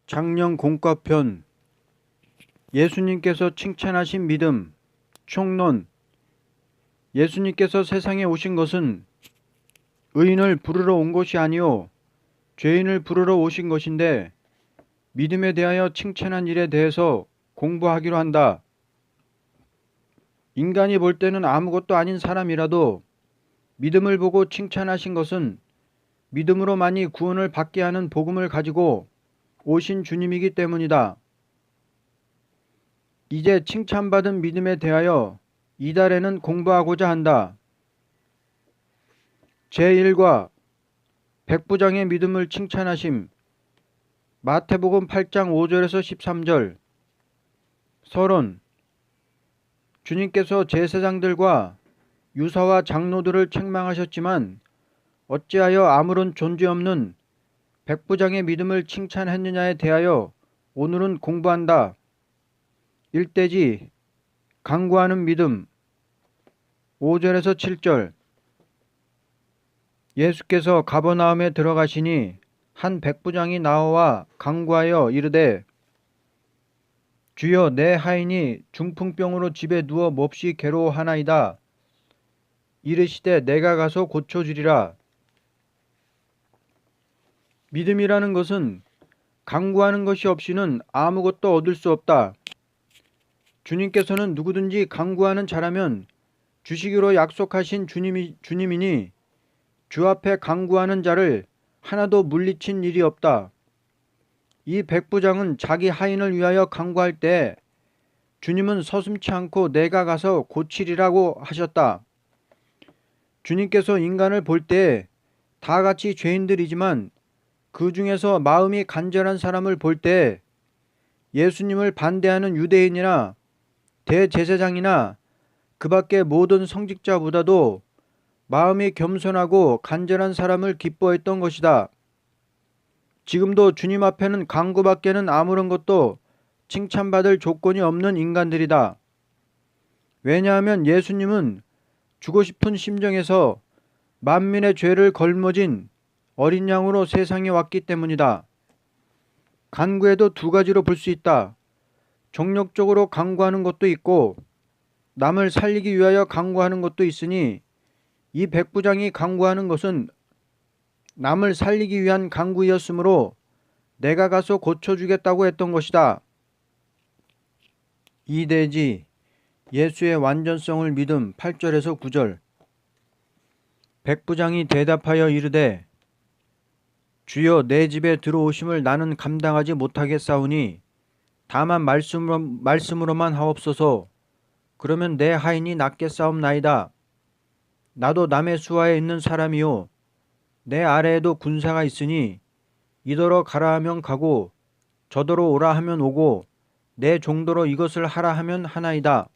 작년 공과편. 예수님께서 칭찬하신 믿음. 총론. 예수님께서 세상에 오신 것은 의인을 부르러 온 것이 아니요 죄인을 부르러 오신 것인데, 믿음에 대하여 칭찬한 일에 대해서 공부하기로 한다. 인간이 볼 때는 아무것도 아닌 사람이라도 믿음을 보고 칭찬하신 것은 믿음으로만이 구원을 받게 하는 복음을 가지고 오신 주님이기 때문이다. 이제 칭찬받은 믿음에 대하여 이달에는 공부하고자 한다. 제1과 백부장의 믿음을 칭찬하심. 마태복음 8장 5절에서 13절. 서론. 주님께서 제사장들과 유사와 장로들을 책망하셨지만 어찌하여 아무런 존재 없는 백부장의 믿음을 칭찬했느냐에 대하여 오늘은 공부한다. 일대지 간구하는 믿음. 5절에서 7절. 예수께서 가버나움에 들어가시니 한 백부장이 나와 간구하여 이르되, 주여, 내 하인이 중풍병으로 집에 누워 몹시 괴로워하나이다. 이르시되 내가 가서 고쳐주리라. 믿음이라는 것은 간구하는 것이 없이는 아무것도 얻을 수 없다. 주님께서는 누구든지 간구하는 자라면 주시기로 약속하신 주님이니 주 앞에 간구하는 자를 하나도 물리친 일이 없다. 이 백부장은 자기 하인을 위하여 간구할 때 주님은 서슴지 않고 내가 가서 고치리라고 하셨다. 주님께서 인간을 볼 때 다 같이 죄인들이지만 그 중에서 마음이 간절한 사람을 볼 때 예수님을 반대하는 유대인이나 대제사장이나 그 밖의 모든 성직자보다도 마음이 겸손하고 간절한 사람을 기뻐했던 것이다. 지금도 주님 앞에는 간구밖에는 아무런 것도 칭찬받을 조건이 없는 인간들이다. 왜냐하면 예수님은 주고 싶은 심정에서 만민의 죄를 걸머진 어린 양으로 세상에 왔기 때문이다. 간구에도 두 가지로 볼 수 있다. 정력적으로 간구하는 것도 있고 남을 살리기 위하여 간구하는 것도 있으니 이 백부장이 간구하는 것은 남을 살리기 위한 간구이었으므로 내가 가서 고쳐주겠다고 했던 것이다. 이대지 예수의 완전성을 믿음. 8절에서 9절. 백부장이 대답하여 이르되, 주여, 내 집에 들어오심을 나는 감당하지 못하겠사오니 다만 말씀으로만 하옵소서. 그러면 내 하인이 낫겠사옵나이다. 나도 남의 수하에 있는 사람이요 내 아래에도 군사가 있으니 이더러 가라 하면 가고 저더러 오라 하면 오고 내 종도로 이것을 하라 하면 하나이다.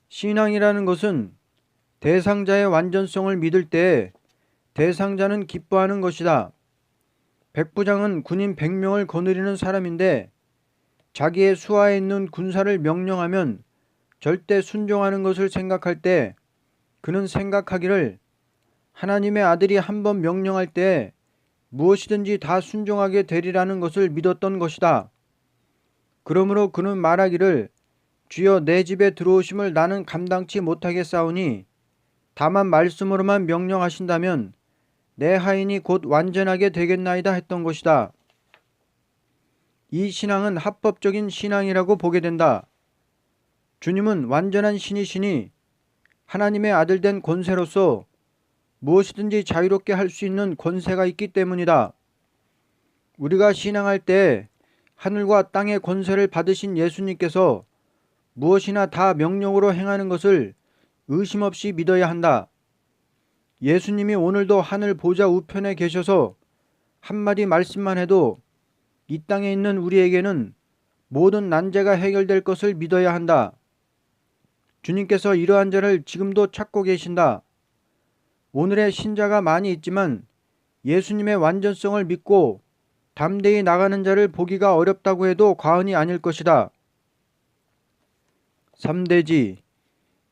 신앙이라는 것은 대상자의 완전성을 믿을 때 대상자는 기뻐하는 것이다. 백부장은 군인 100명을 거느리는 사람인데 자기의 수하에 있는 군사를 명령하면 절대 순종하는 것을 생각할 때 그는 생각하기를 하나님의 아들이 한번 명령할 때 무엇이든지 다 순종하게 되리라는 것을 믿었던 것이다. 그러므로 그는 말하기를, 주여, 내 집에 들어오심을 나는 감당치 못하겠사오니 다만 말씀으로만 명령하신다면 내 하인이 곧 완전하게 되겠나이다 했던 것이다. 이 신앙은 합법적인 신앙이라고 보게 된다. 주님은 완전한 신이시니 하나님의 아들 된 권세로서 무엇이든지 자유롭게 할 수 있는 권세가 있기 때문이다. 우리가 신앙할 때 하늘과 땅의 권세를 받으신 예수님께서 무엇이나 다 명령으로 행하는 것을 의심 없이 믿어야 한다. 예수님이 오늘도 하늘 보좌 우편에 계셔서 한마디 말씀만 해도 이 땅에 있는 우리에게는 모든 난제가 해결될 것을 믿어야 한다. 주님께서 이러한 자를 지금도 찾고 계신다. 오늘의 신자가 많이 있지만 예수님의 완전성을 믿고 담대히 나가는 자를 보기가 어렵다고 해도 과언이 아닐 것이다. 3대지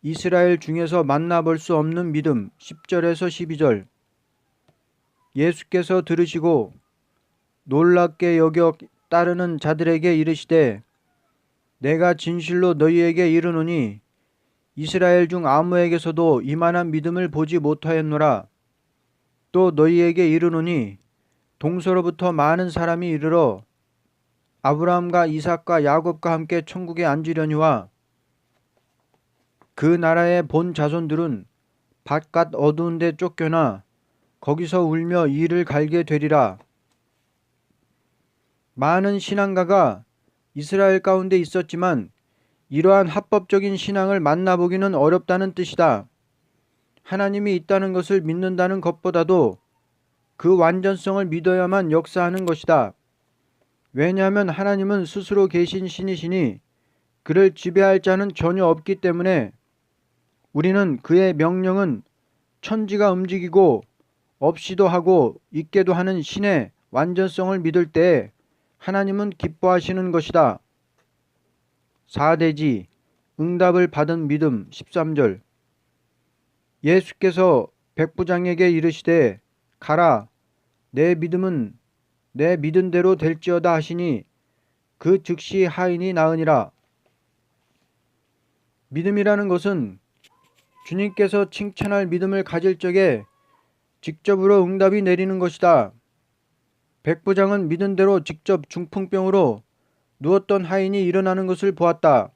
이스라엘 중에서 만나볼 수 없는 믿음. 10절에서 12절. 예수께서 들으시고 놀랍게 여겨 따르는 자들에게 이르시되 내가 진실로 너희에게 이르노니 이스라엘 중 아무에게서도 이만한 믿음을 보지 못하였노라. 또 너희에게 이르노니 동서로부터 많은 사람이 이르러 아브라함과 이삭과 야곱과 함께 천국에 앉으려니와 그 나라의 본 자손들은 바깥 어두운 데 쫓겨나 거기서 울며 이를 갈게 되리라. 많은 신앙가가 이스라엘 가운데 있었지만 이러한 합법적인 신앙을 만나보기는 어렵다는 뜻이다. 하나님이 있다는 것을 믿는다는 것보다도 그 완전성을 믿어야만 역사하는 것이다. 왜냐하면 하나님은 스스로 계신 신이시니 그를 지배할 자는 전혀 없기 때문에 우리는 그의 명령은 천지가 움직이고 없이도 하고 있게도 하는 신의 완전성을 믿을 때 하나님은 기뻐하시는 것이다. 4대지 응답을 받은 믿음 13절 예수께서 백부장에게 이르시되 가라 내 믿음은 내 믿은 대로 될지어다 하시니 그 즉시 하인이 나으니라. 믿음이라는 것은 주님께서 칭찬할 믿음을 가질 적에 직접으로 응답이 내리는 것이다. 백부장은 믿은 대로 직접 중풍병으로 누웠던 하인이 일어나는 것을 보았다.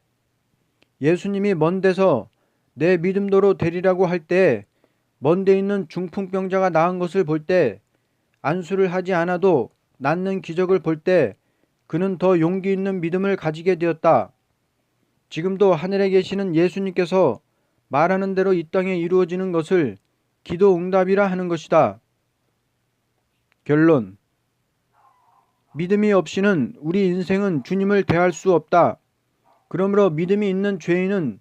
예수님이 먼 데서 내 믿음대로 되리라고 할 때 먼 데 있는 중풍병자가 나은 것을 볼 때 안수를 하지 않아도 낫는 기적을 볼 때 그는 더 용기 있는 믿음을 가지게 되었다. 지금도 하늘에 계시는 예수님께서 말하는 대로 이 땅에 이루어지는 것을 기도 응답이라 하는 것이다. 결론 믿음이 없이는 우리 인생은 주님을 대할 수 없다. 그러므로 믿음이 있는 죄인은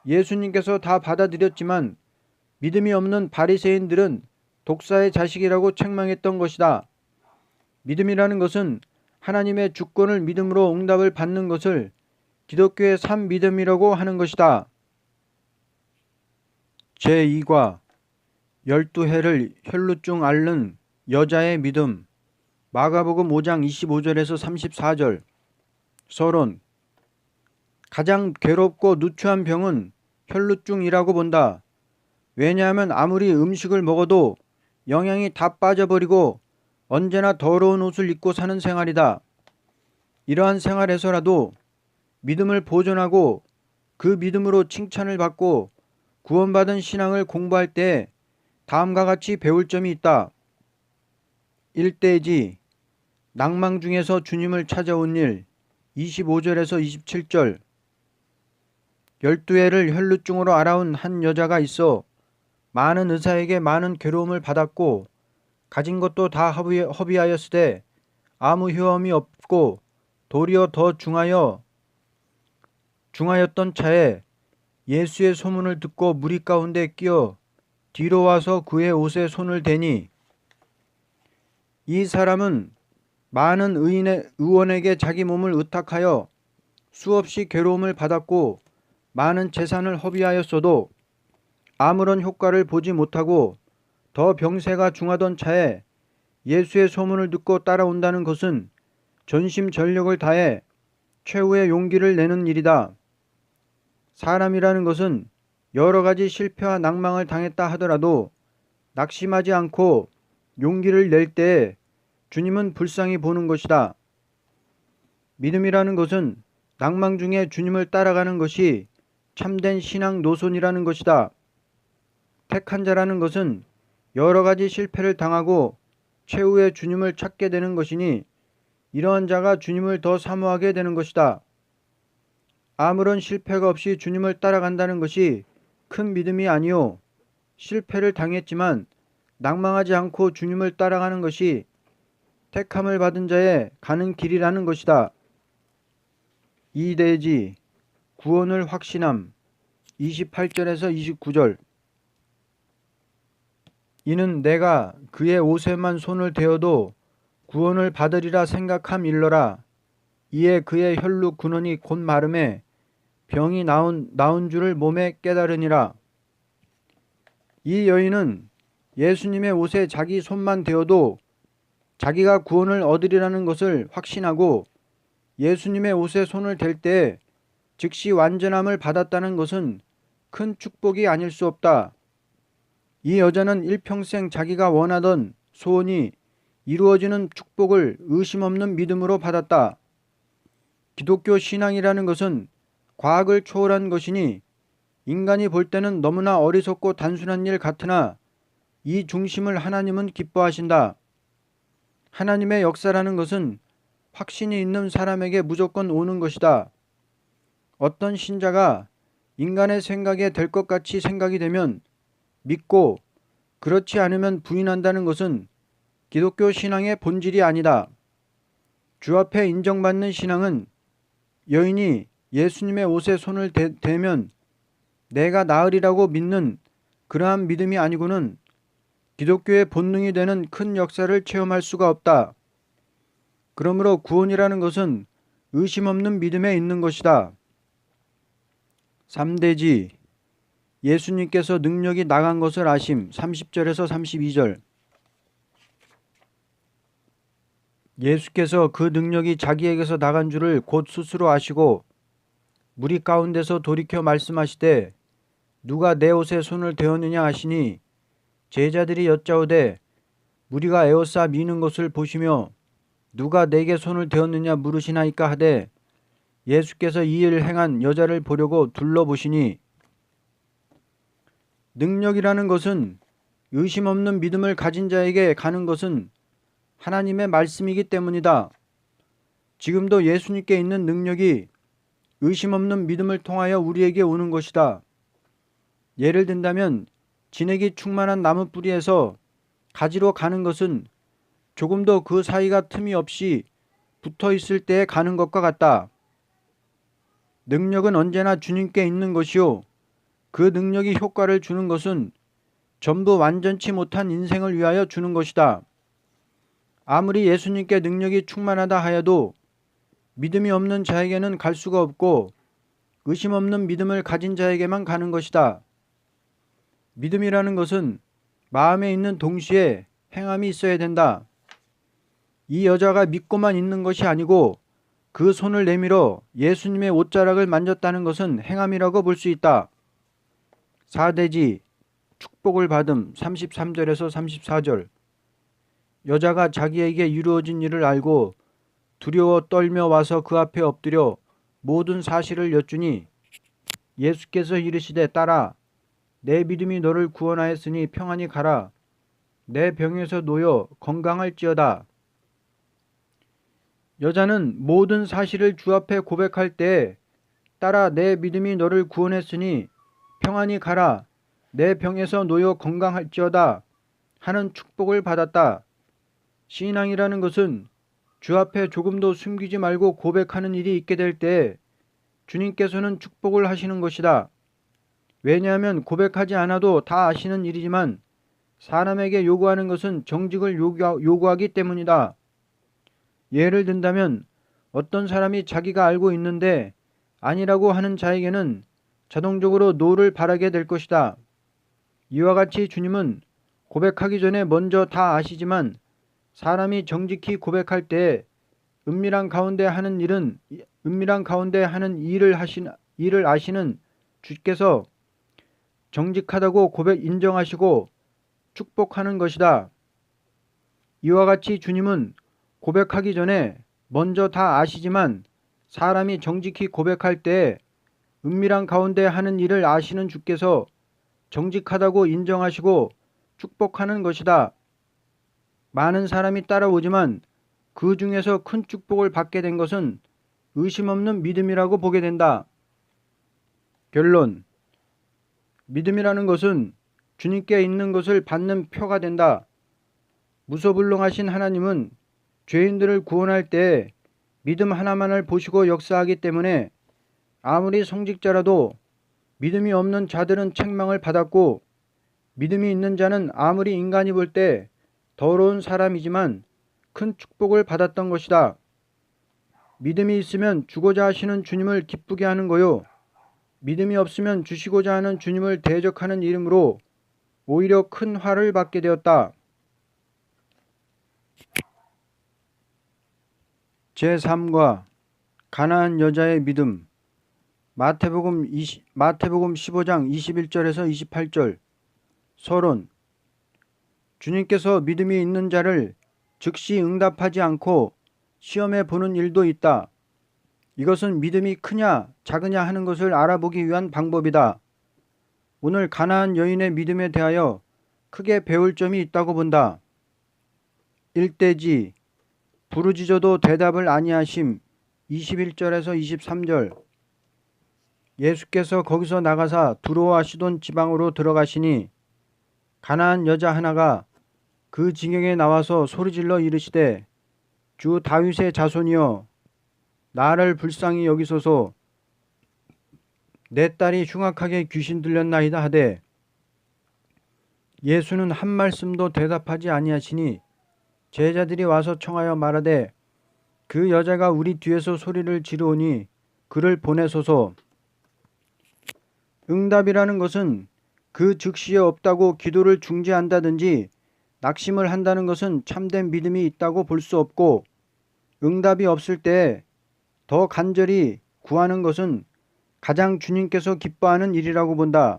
예수님께서 다 받아들였지만 믿음이 없는 바리새인들은 독사의 자식이라고 책망했던 것이다. 믿음이라는 것은 하나님의 주권을 믿음으로 응답을 받는 것을 기독교의 산 믿음이라고 하는 것이다. 제2과 12해를 혈루증 앓는 여자의 믿음 마가복음 5장 25절에서 34절 서론 가장 괴롭고 누추한 병은 혈루증이라고 본다. 왜냐하면 아무리 음식을 먹어도 영양이 다 빠져버리고 언제나 더러운 옷을 입고 사는 생활이다. 이러한 생활에서라도 믿음을 보존하고 그 믿음으로 칭찬을 받고 구원받은 신앙을 공부할 때 다음과 같이 배울 점이 있다. 1대지 낭망 중에서 주님을 찾아온 일 25절에서 27절 12해를 혈루증으로 앓아온 한 여자가 있어 많은 의사에게 많은 괴로움을 받았고 가진 것도 다 허비하였으되 아무 효험이 없고 도리어 더 중하였던 차에 예수의 소문을 듣고 무리 가운데 끼어 뒤로 와서 그의 옷에 손을 대니 이 사람은 많은 의원에게 자기 몸을 의탁하여 수없이 괴로움을 받았고 많은 재산을 허비하였어도 아무런 효과를 보지 못하고 더 병세가 중하던 차에 예수의 소문을 듣고 따라온다는 것은 전심전력을 다해 최후의 용기를 내는 일이다. 사람이라는 것은 여러 가지 실패와 낭망을 당했다 하더라도 낙심하지 않고 용기를 낼 때 주님은 불쌍히 보는 것이다. 믿음이라는 것은 낭망 중에 주님을 따라가는 것이 참된 신앙 노선이라는 것이다. 택한 자라는 것은 여러 가지 실패를 당하고 최후의 주님을 찾게 되는 것이니 이러한 자가 주님을 더 사모하게 되는 것이다. 아무런 실패가 없이 주님을 따라간다는 것이 큰 믿음이 아니요 실패를 당했지만 낭망하지 않고 주님을 따라가는 것이 택함을 받은 자의 가는 길이라는 것이다. 2대지 구원을 확신함 28절에서 29절 이는 내가 그의 옷에만 손을 대어도 구원을 받으리라 생각함 일러라. 이에 그의 혈루 근원이 곧 마름에 병이 나은 줄을 몸에 깨달으니라. 이 여인은 예수님의 옷에 자기 손만 대어도 자기가 구원을 얻으리라는 것을 확신하고 예수님의 옷에 손을 댈 때 즉시 완전함을 받았다는 것은 큰 축복이 아닐 수 없다. 이 여자는 일평생 자기가 원하던 소원이 이루어지는 축복을 의심 없는 믿음으로 받았다. 기독교 신앙이라는 것은 과학을 초월한 것이니 인간이 볼 때는 너무나 어리석고 단순한 일 같으나 이 중심을 하나님은 기뻐하신다. 하나님의 역사라는 것은 확신이 있는 사람에게 무조건 오는 것이다. 어떤 신자가 인간의 생각에 될 것 같이 생각이 되면 믿고 그렇지 않으면 부인한다는 것은 기독교 신앙의 본질이 아니다. 주 앞에 인정받는 신앙은 여인이 예수님의 옷에 손을 대면 내가 나으리라고 믿는 그러한 믿음이 아니고는 기독교의 본능이 되는 큰 역사를 체험할 수가 없다. 그러므로 구원이라는 것은 의심 없는 믿음에 있는 것이다. 3대지 예수님께서 능력이 나간 것을 아심 30절에서 32절. 예수께서 그 능력이 자기에게서 나간 줄을 곧 스스로 아시고 무리 가운데서 돌이켜 말씀하시되 누가 내 옷에 손을 대었느냐 하시니 제자들이 여짜오되 무리가 에워싸 미는 것을 보시며 누가 내게 손을 대었느냐 물으시나이까 하되 예수께서 이 일을 행한 여자를 보려고 둘러보시니 능력이라는 것은 의심 없는 믿음을 가진 자에게 가는 것은 하나님의 말씀이기 때문이다. 지금도 예수님께 있는 능력이 의심 없는 믿음을 통하여 우리에게 오는 것이다. 예를 든다면 진액이 충만한 나무 뿌리에서 가지로 가는 것은 조금도 그 사이가 틈이 없이 붙어 있을 때에 가는 것과 같다. 능력은 언제나 주님께 있는 것이요. 그 능력이 효과를 주는 것은 전부 완전치 못한 인생을 위하여 주는 것이다. 아무리 예수님께 능력이 충만하다 하여도 믿음이 없는 자에게는 갈 수가 없고 의심 없는 믿음을 가진 자에게만 가는 것이다. 믿음이라는 것은 마음에 있는 동시에 행함이 있어야 된다. 이 여자가 믿고만 있는 것이 아니고 그 손을 내밀어 예수님의 옷자락을 만졌다는 것은 행함이라고 볼 수 있다. 4대지 축복을 받음 33절에서 34절. 여자가 자기에게 이루어진 일을 알고 두려워 떨며 와서 그 앞에 엎드려 모든 사실을 여쭈니 예수께서 이르시되 딸아 내 믿음이 너를 구원하였으니 평안히 가라. 내 병에서 놓여 건강할지어다. 여자는 모든 사실을 주 앞에 고백할 때 딸아 내 믿음이 너를 구원했으니 평안히 가라. 내 병에서 놓여 건강할지어다 하는 축복을 받았다. 신앙이라는 것은 주 앞에 조금도 숨기지 말고 고백하는 일이 있게 될 때 주님께서는 축복을 하시는 것이다. 왜냐하면 고백하지 않아도 다 아시는 일이지만 사람에게 요구하는 것은 정직을 요구하기 때문이다. 예를 든다면 어떤 사람이 자기가 알고 있는데 아니라고 하는 자에게는 자동적으로 노를 바라게 될 것이다. 이와 같이 주님은 고백하기 전에 먼저 다 아시지만 사람이 정직히 고백할 때 은밀한 가운데 하는 일을 아시는 주께서 정직하다고 인정하시고 축복하는 것이다. 이와 같이 주님은 고백하기 전에 먼저 다 아시지만 사람이 정직히 고백할 때 은밀한 가운데 하는 일을 아시는 주께서 정직하다고 인정하시고 축복하는 것이다. 많은 사람이 따라오지만 그 중에서 큰 축복을 받게 된 것은 의심 없는 믿음이라고 보게 된다. 결론. 믿음이라는 것은 주님께 있는 것을 받는 표가 된다. 무소불능하신 하나님은 죄인들을 구원할 때 믿음 하나만을 보시고 역사하기 때문에 아무리 성직자라도 믿음이 없는 자들은 책망을 받았고 믿음이 있는 자는 아무리 인간이 볼 때 더러운 사람이지만 큰 축복을 받았던 것이다. 믿음이 있으면 주고자 하시는 주님을 기쁘게 하는 거요. 믿음이 없으면 주시고자 하는 주님을 대적하는 이름으로 오히려 큰 화를 받게 되었다. 제3과 가나안 여자의 믿음. 마태복음 15장 21절에서 28절. 서론. 주님께서 믿음이 있는 자를 즉시 응답하지 않고 시험해 보는 일도 있다. 이것은 믿음이 크냐 작으냐 하는 것을 알아보기 위한 방법이다. 오늘 가나안 여인의 믿음에 대하여 크게 배울 점이 있다고 본다. 일대지 부르짖어도 대답을 아니하심 21절에서 23절. 예수께서 거기서 나가사 두로와 시돈 지방으로 들어가시니 가나안 여자 하나가 그 지경에 나와서 소리질러 이르시되 주 다윗의 자손이여 나를 불쌍히 여기소서 내 딸이 흉악하게 귀신 들렸나이다 하되 예수는 한 말씀도 대답하지 아니하시니 제자들이 와서 청하여 말하되 그 여자가 우리 뒤에서 소리를 지르오니 그를 보내소서. 응답이라는 것은 그 즉시에 없다고 기도를 중지한다든지 낙심을 한다는 것은 참된 믿음이 있다고 볼 수 없고, 응답이 없을 때 더 간절히 구하는 것은 가장 주님께서 기뻐하는 일이라고 본다.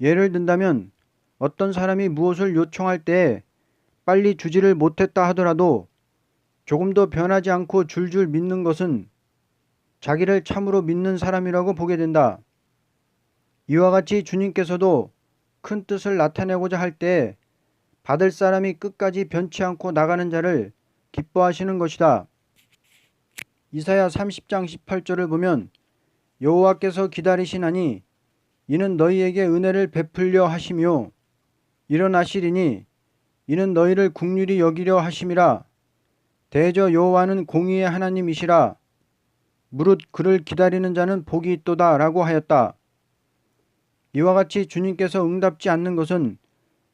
예를 든다면 어떤 사람이 무엇을 요청할 때 빨리 주지를 못했다 하더라도 조금도 변하지 않고 줄줄 믿는 것은 자기를 참으로 믿는 사람이라고 보게 된다. 이와 같이 주님께서도 큰 뜻을 나타내고자 할 때 받을 사람이 끝까지 변치 않고 나가는 자를 기뻐하시는 것이다. 이사야 30장 18절을 보면 여호와께서 기다리시나니 이는 너희에게 은혜를 베풀려 하시며 일어나시리니 이는 너희를 긍휼히 여기려 하심이라. 대저 여호와는 공의의 하나님이시라. 무릇 그를 기다리는 자는 복이 있도다 라고 하였다. 이와 같이 주님께서 응답지 않는 것은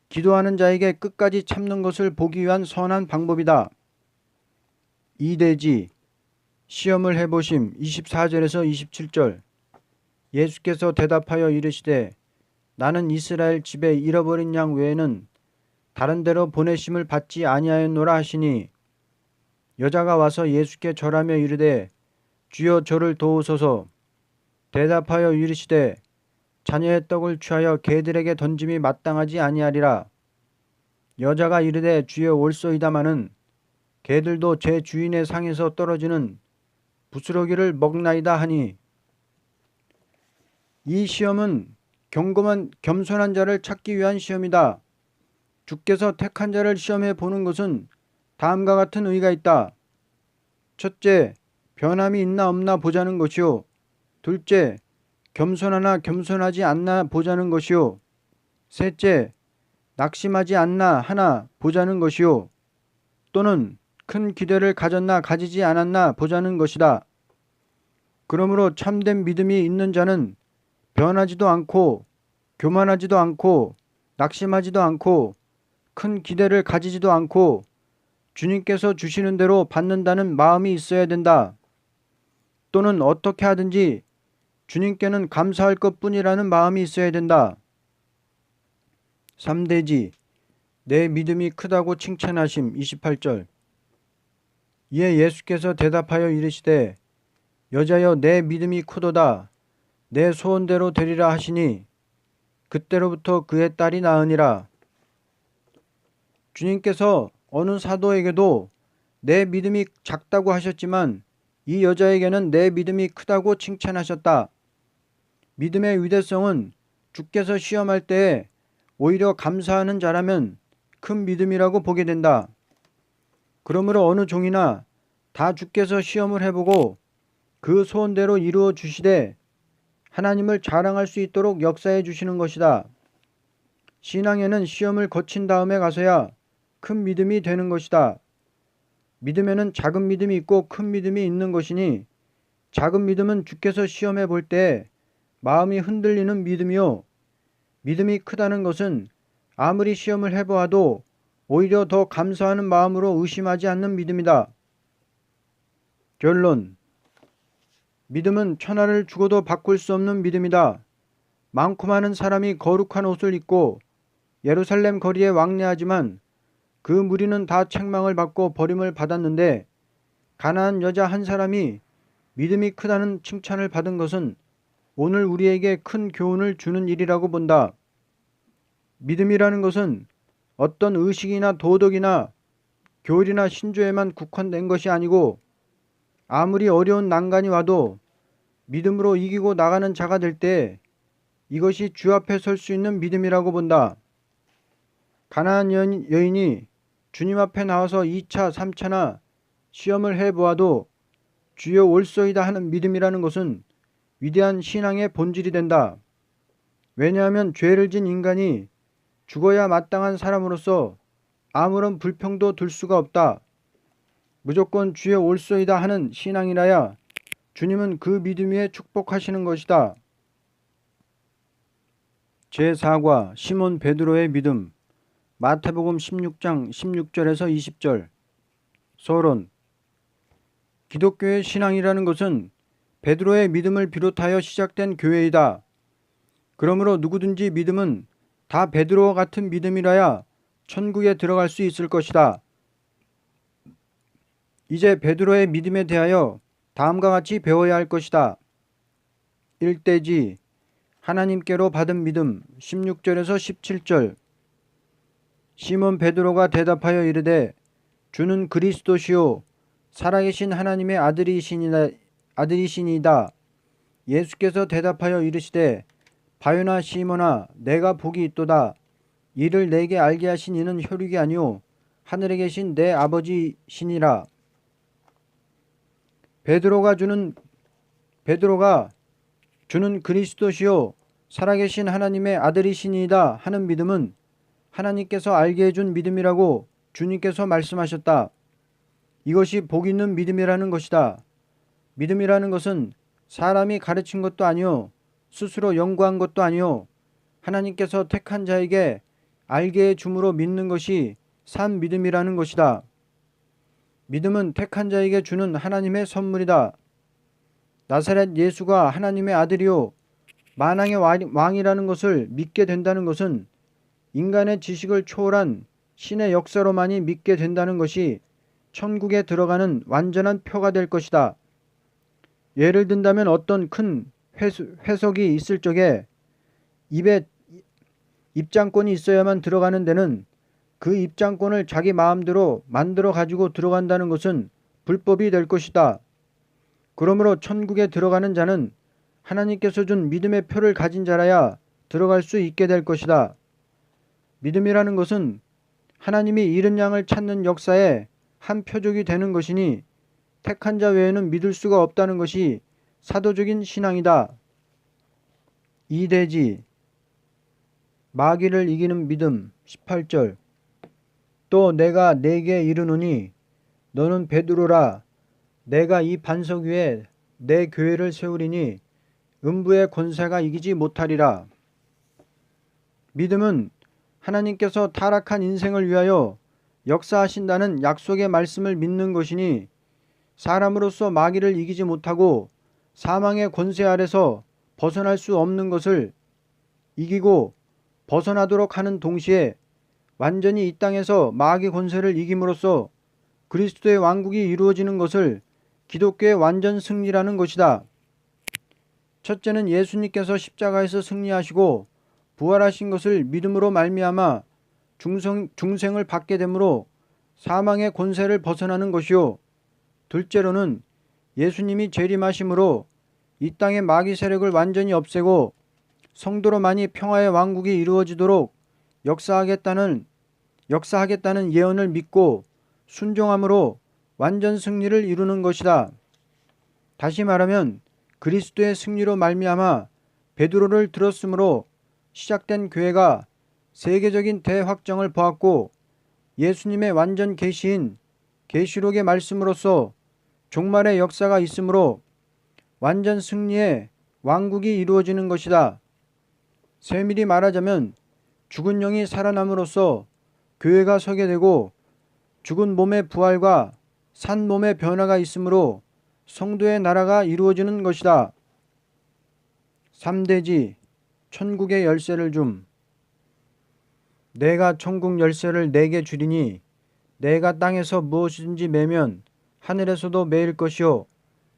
기도하는 자에게 끝까지 참는 것을 보기 위한 선한 방법이다. 이대지 시험을 해보심 24절에서 27절. 예수께서 대답하여 이르시되 나는 이스라엘 집에 잃어버린 양 외에는 다른 데로 보내심을 받지 아니하였노라 하시니 여자가 와서 예수께 절하며 이르되 주여 저를 도우소서. 대답하여 이르시되 자녀의 떡을 취하여 개들에게 던짐이 마땅하지 아니하리라. 여자가 이르되 주여 올소이다마는 개들도 제 주인의 상에서 떨어지는 부스러기를 먹나이다 하니, 이 시험은 경건한 겸손한 자를 찾기 위한 시험이다. 주께서 택한 자를 시험해 보는 것은 다음과 같은 의의가 있다. 첫째, 변함이 있나 없나 보자는 것이요. 둘째, 겸손하나 겸손하지 않나 보자는 것이요. 셋째, 낙심하지 않나 하나 보자는 것이요. 또는 큰 기대를 가졌나 가지지 않았나 보자는 것이다. 그러므로 참된 믿음이 있는 자는 변하지도 않고 교만하지도 않고 낙심하지도 않고 큰 기대를 가지지도 않고 주님께서 주시는 대로 받는다는 마음이 있어야 된다. 또는 어떻게 하든지 주님께는 감사할 것뿐이라는 마음이 있어야 된다. 3대지 내 믿음이 크다고 칭찬하심 28절. 이에 예수께서 대답하여 이르시되 여자여 내 믿음이 크도다. 내 소원대로 되리라 하시니 그때로부터 그의 딸이 나으니라. 주님께서 어느 사도에게도 내 믿음이 작다고 하셨지만 이 여자에게는 내 믿음이 크다고 칭찬하셨다. 믿음의 위대성은 주께서 시험할 때에 오히려 감사하는 자라면 큰 믿음이라고 보게 된다. 그러므로 어느 종이나 다 주께서 시험을 해보고 그 소원대로 이루어 주시되 하나님을 자랑할 수 있도록 역사해 주시는 것이다. 신앙에는 시험을 거친 다음에 가서야 큰 믿음이 되는 것이다. 믿음에는 작은 믿음이 있고 큰 믿음이 있는 것이니 작은 믿음은 주께서 시험해 볼 때 마음이 흔들리는 믿음이요, 믿음이 크다는 것은 아무리 시험을 해보아도 오히려 더 감사하는 마음으로 의심하지 않는 믿음이다. 결론. 믿음은 천하를 주고도 바꿀 수 없는 믿음이다. 많고 많은 사람이 거룩한 옷을 입고 예루살렘 거리에 왕래하지만 그 무리는 다 책망을 받고 버림을 받았는데 가나안 여자 한 사람이 믿음이 크다는 칭찬을 받은 것은 오늘 우리에게 큰 교훈을 주는 일이라고 본다. 믿음이라는 것은 어떤 의식이나 도덕이나 교리나 신조에만 국한된 것이 아니고 아무리 어려운 난관이 와도 믿음으로 이기고 나가는 자가 될 때 이것이 주 앞에 설 수 있는 믿음이라고 본다. 가나안 여인이 주님 앞에 나와서 2차, 3차나 시험을 해보아도 주여 올소이다 하는 믿음이라는 것은 위대한 신앙의 본질이 된다. 왜냐하면 죄를 진 인간이 죽어야 마땅한 사람으로서 아무런 불평도 들 수가 없다. 무조건 주여 올소이다 하는 신앙이라야 주님은 그 믿음 위에 축복하시는 것이다. 제4과 시몬 베드로의 믿음. 마태복음 16장 16절에서 20절. 서론. 기독교의 신앙이라는 것은 베드로의 믿음을 비롯하여 시작된 교회이다. 그러므로 누구든지 믿음은 다 베드로와 같은 믿음이라야 천국에 들어갈 수 있을 것이다. 이제 베드로의 믿음에 대하여 다음과 같이 배워야 할 것이다. 일대지 하나님께로 받은 믿음 16절에서 17절. 시몬 베드로가 대답하여 이르되 주는 그리스도시요 살아계신 하나님의 아들이시니이다. 예수께서 대답하여 이르시되 바요나 시몬아 내가 복이 있도다. 이를 내게 알게 하신 이는 혈육이 아니요 하늘에 계신 내 아버지시니라. 베드로가 주는 그리스도시요 살아계신 하나님의 아들이시니이다 하는 믿음은 하나님께서 알게 해준 믿음이라고 주님께서 말씀하셨다. 이것이 복 있는 믿음이라는 것이다. 믿음이라는 것은 사람이 가르친 것도 아니요 스스로 연구한 것도 아니요 하나님께서 택한 자에게 알게 해 줌으로 믿는 것이 산 믿음이라는 것이다. 믿음은 택한 자에게 주는 하나님의 선물이다. 나사렛 예수가 하나님의 아들이요 만왕의 왕이라는 것을 믿게 된다는 것은 인간의 지식을 초월한 신의 역사로만이 믿게 된다는 것이 천국에 들어가는 완전한 표가 될 것이다. 예를 든다면 어떤 큰 회석이 있을 적에 입에 입장권이 있어야만 들어가는 데는 그 입장권을 자기 마음대로 만들어 가지고 들어간다는 것은 불법이 될 것이다. 그러므로 천국에 들어가는 자는 하나님께서 준 믿음의 표를 가진 자라야 들어갈 수 있게 될 것이다. 믿음이라는 것은 하나님이 잃은 양을 찾는 역사의 한 표적이 되는 것이니 택한 자 외에는 믿을 수가 없다는 것이 사도적인 신앙이다. 이대지 마귀를 이기는 믿음 18절. 또 내가 네게 이르노니 너는 베드로라. 내가 이 반석 위에 내 교회를 세우리니 음부의 권세가 이기지 못하리라. 믿음은 하나님께서 타락한 인생을 위하여 역사하신다는 약속의 말씀을 믿는 것이니 사람으로서 마귀를 이기지 못하고 사망의 권세 아래서 벗어날 수 없는 것을 이기고 벗어나도록 하는 동시에 완전히 이 땅에서 마귀 권세를 이김으로써 그리스도의 왕국이 이루어지는 것을 기독교의 완전 승리라는 것이다. 첫째는 예수님께서 십자가에서 승리하시고 부활하신 것을 믿음으로 말미암아 중생을 받게 되므로 사망의 권세를 벗어나는 것이요. 둘째로는 예수님이 재림하심으로 이 땅의 마귀 세력을 완전히 없애고 성도로만이 평화의 왕국이 이루어지도록 역사하겠다는 예언을 믿고 순종함으로 완전 승리를 이루는 것이다. 다시 말하면 그리스도의 승리로 말미암아 베드로를 들었으므로 시작된 교회가 세계적인 대확정을 보았고 예수님의 완전 계시인 계시록의 말씀으로서 종말의 역사가 있으므로 완전 승리의 왕국이 이루어지는 것이다. 세밀히 말하자면 죽은 영이 살아남으로써 교회가 서게 되고 죽은 몸의 부활과 산 몸의 변화가 있으므로 성도의 나라가 이루어지는 것이다. 3대지 천국의 열쇠를 줌. 내가 천국 열쇠를 내게 주리니 내가 땅에서 무엇이든지 매면 하늘에서도 매일 것이요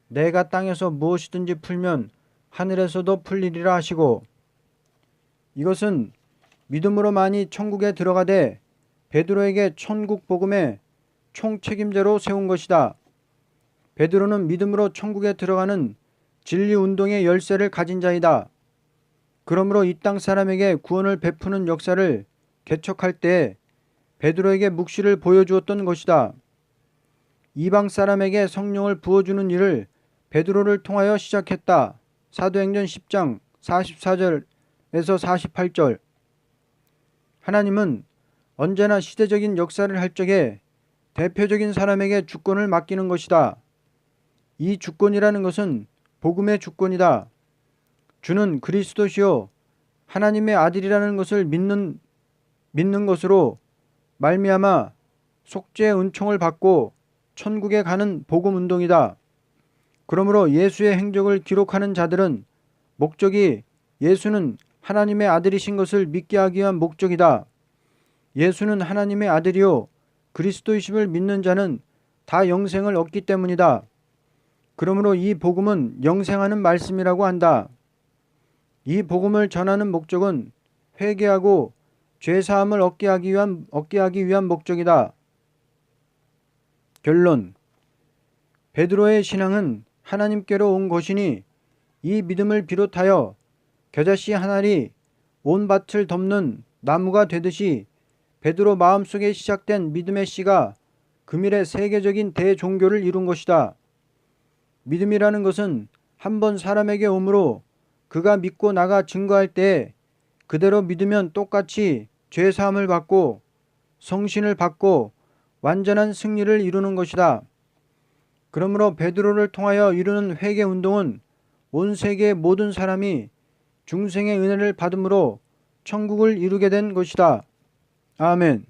내가 땅에서 무엇이든지 풀면 하늘에서도 풀리리라 하시고, 이것은 믿음으로만이 천국에 들어가되 베드로에게 천국 복음의 총책임자로 세운 것이다. 베드로는 믿음으로 천국에 들어가는 진리 운동의 열쇠를 가진 자이다. 그러므로 이 땅 사람에게 구원을 베푸는 역사를 개척할 때 베드로에게 묵시를 보여주었던 것이다. 이방 사람에게 성령을 부어주는 일을 베드로를 통하여 시작했다. 사도행전 10장 44절에서 48절. 하나님은 언제나 시대적인 역사를 할 적에 대표적인 사람에게 주권을 맡기는 것이다. 이 주권이라는 것은 복음의 주권이다. 주는 그리스도시요 하나님의 아들이라는 것을 믿는 것으로 말미암아 속죄의 은총을 받고 천국에 가는 복음 운동이다. 그러므로 예수의 행적을 기록하는 자들은 목적이 예수는 하나님의 아들이신 것을 믿게 하기 위한 목적이다. 예수는 하나님의 아들이요 그리스도이심을 믿는 자는 다 영생을 얻기 때문이다. 그러므로 이 복음은 영생하는 말씀이라고 한다. 이 복음을 전하는 목적은 회개하고 죄사함을 얻게 하기 위한 목적이다. 결론. 베드로의 신앙은 하나님께로 온 것이니 이 믿음을 비롯하여 겨자씨 한 알이 온 밭을 덮는 나무가 되듯이 베드로 마음속에 시작된 믿음의 씨가 금일의 세계적인 대종교를 이룬 것이다. 믿음이라는 것은 한 번 사람에게 오므로 그가 믿고 나가 증거할 때 그대로 믿으면 똑같이 죄사함을 받고 성신을 받고 완전한 승리를 이루는 것이다. 그러므로 베드로를 통하여 이루는 회개 운동은 온 세계의 모든 사람이 중생의 은혜를 받음으로 천국을 이루게 된 것이다. 아멘.